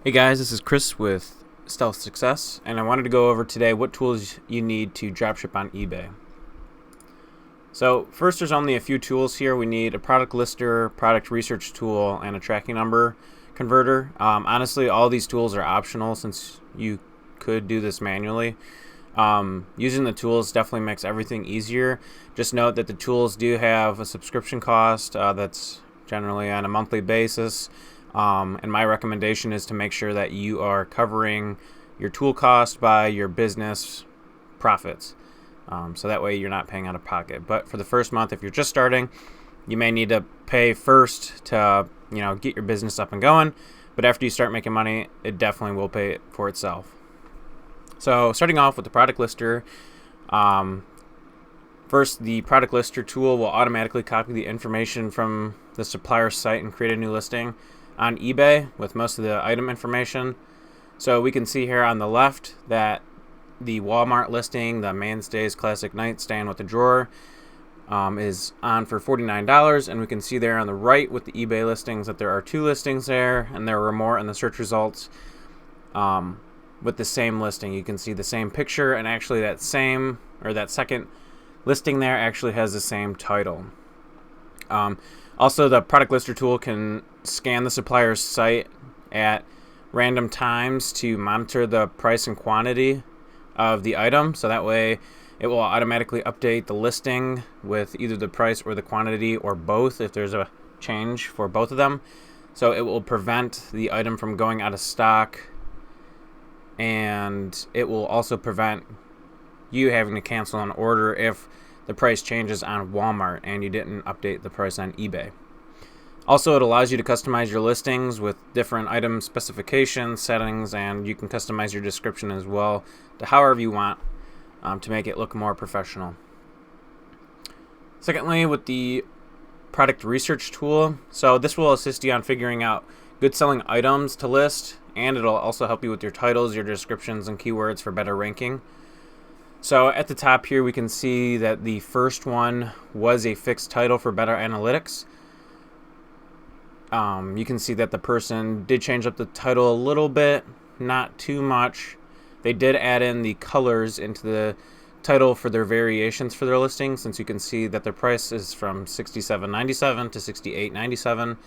Hey guys, this is Chris with Stealth Success, and I wanted to go over today what tools you need to dropship on eBay. So first, there's only a few tools here. We need a product lister, product research tool, and a tracking number converter. Honestly, all these tools are optional since you could do this manually. Using the tools definitely makes everything easier. Just note that the tools do have a subscription cost that's generally on a monthly basis. And my recommendation is to make sure that you are covering your tool cost by your business profits. So that way you're not paying out of pocket. But for the first month, if you're just starting, you may need to pay first to get your business up and going. But after you start making money, it definitely will pay for itself. So starting off with the product lister, first the product lister tool will automatically copy the information from the supplier's site and create a new listing on eBay with most of the item information. So we can see here on the left that the Walmart listing, the Mainstays Classic Nightstand with the drawer, is on for $49, and we can see there on the right with the eBay listings that there are two listings there, and there were more in the search results with the same listing. You can see the same picture, and actually that second listing there actually has the same title. Also, the product lister tool can scan the supplier's site at random times to monitor the price and quantity of the item, so that way it will automatically update the listing with either the price or the quantity or both if there's a change for both of them. So it will prevent the item from going out of stock, and it will also prevent you having to cancel an order if the price changes on Walmart and you didn't update the price on eBay. Also, it allows you to customize your listings with different item specifications, settings, and you can customize your description as well to however you want to make it look more professional. Secondly, with the product research tool, so this will assist you on figuring out good selling items to list, and it'll also help you with your titles, your descriptions, and keywords for better ranking. So at the top here, we can see that the first one was a fixed title for better analytics. You can see that the person did change up the title a little bit, not too much. They did add in the colors into the title for their variations for their listing, since you can see that their price is from $67.97 to $68.97.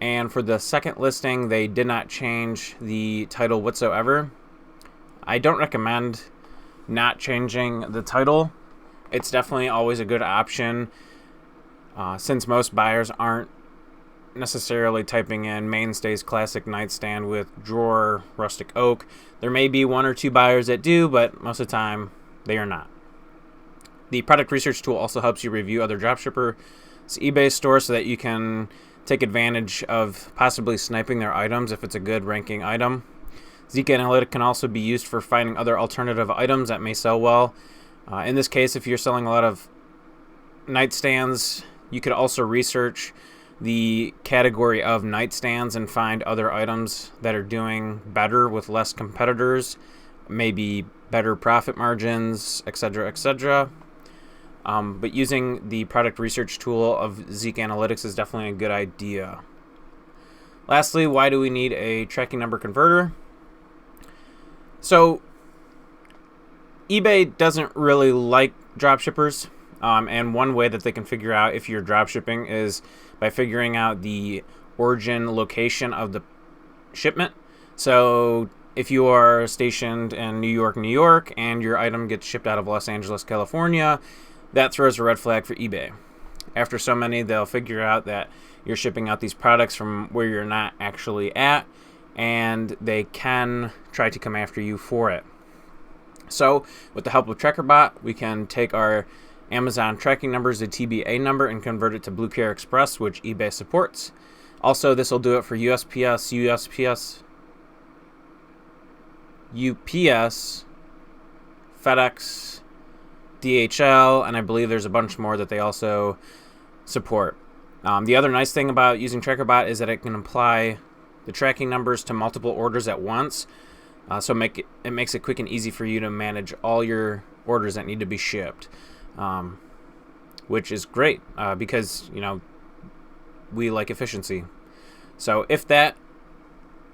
And for the second listing, they did not change the title whatsoever. I don't recommend not changing the title. It's definitely always a good option since most buyers aren't necessarily typing in Mainstays Classic Nightstand with drawer rustic oak. There may be one or two buyers that do, but most of the time they are not. The product research tool also helps you review other dropshippers' eBay stores so that you can take advantage of possibly sniping their items if it's a good ranking item. Zeek Analytic can also be used for finding other alternative items that may sell well. In this case, if you're selling a lot of nightstands, you could also research the category of nightstands and find other items that are doing better with less competitors, maybe better profit margins, etc., etc. But using the product research tool of Zeek Analytics is definitely a good idea. Lastly, why do we need a tracking number converter? So eBay doesn't really like dropshippers, and one way that they can figure out if you're dropshipping is by figuring out the origin location of the shipment. So if you are stationed in New York, and your item gets shipped out of Los Angeles, California, that throws a red flag for eBay. After so many, they'll figure out that you're shipping out these products from where you're not actually at, and they can try to come after you for it. So with the help of TrackerBot, we can take our Amazon tracking number as a TBA number and convert it to Blue Care Express, which eBay supports. Also, this will do it for UPS, FedEx, DHL, and I believe there's a bunch more that they also support. The other nice thing about using TrackerBot is that it can apply the tracking numbers to multiple orders at once, so it makes it quick and easy for you to manage all your orders that need to be shipped. Which is great because we like efficiency. So if that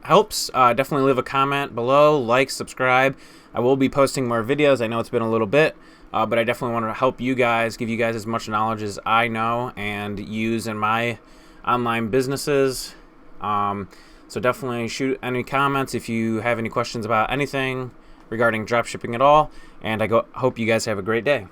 helps, definitely leave a comment below, like, subscribe. I will be posting more videos. I know it's been a little bit, but I definitely want to help you guys, give you guys as much knowledge as I know and use in my online businesses. So definitely shoot any comments if you have any questions about anything regarding dropshipping at all, and I hope you guys have a great day.